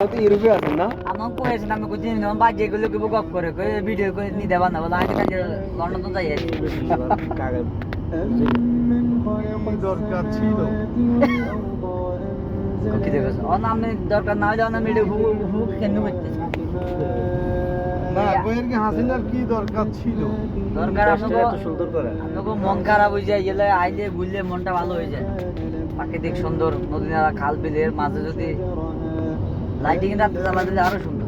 ইউরোপে আছেন না? আমার কয়েছেন আমি কোথায় নিলাম বাজে গুলো কি গপ করে ভিডিও করে নিতে পারনা বলে আগে কাজে লন্ডন তো যাই দরকার ছিল কি দেখছ অন আমি দরকার না হলে আমি ভিডিও হুক কেন করতে না বইয়ের কি হাসিনার কি দরকার ছিল দরকার এত সুন্দর করে আমাকে মন খারাপ হয়ে যায় গেলে আইলে ঘুরলে মনটা ভালো হয়ে যায় প্রাকৃতিক সুন্দর নদী নালা খাল বিলের মাঝে যদি লাইটিং রাতে জ্বালা দিলে আরো সুন্দর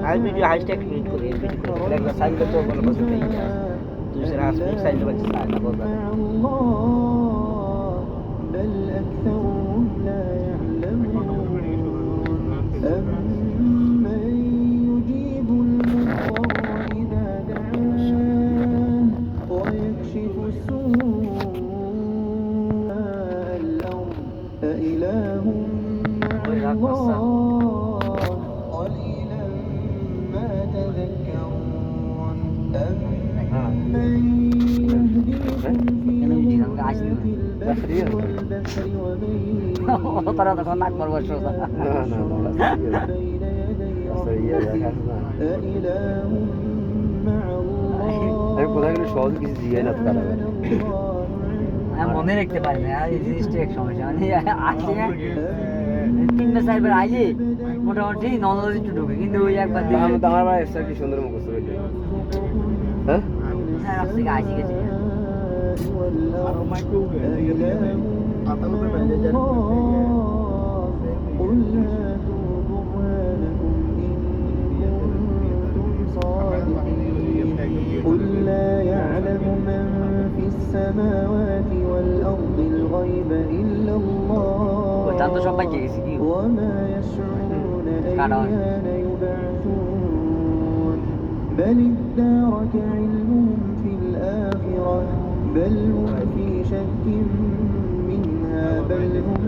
आज वीडियो हैशटैग क्रिएट करिए एक साइड पे तो बोलो बस नहीं है दूसरा साइड पे बच्चा ना बोल रहा بل أكثرهم لا يعلمون أمن يجيب المضطر إذا دعاه ويكشف السوء الأرض أإله مع الله قليلا ما تذكرون أمن يهديكم في তারা তখন নাক মারবো সোজা আমি কোথায় গেলে সহজ কিছু জিজ্ঞাসা না তারা আমি মনে রাখতে পারি না এই জিনিসটা এক সমস্যা মানে আসছে না 3-4 বার আইলে মোটামুটি নলেজ একটু ঢুকে কিন্তু ওই একবার আমার ভাই এসে কি সুন্দর মুখস্থ হয়েছে হ্যাঁ হ্যাঁ রাস্তায় আসি গেছে قل لا يعلم من في السماوات والأرض الغيب إلا الله وما يشعرون أيان يبعثون بل ادارك علمهم في الآخرة بل هم في شك منها بل هم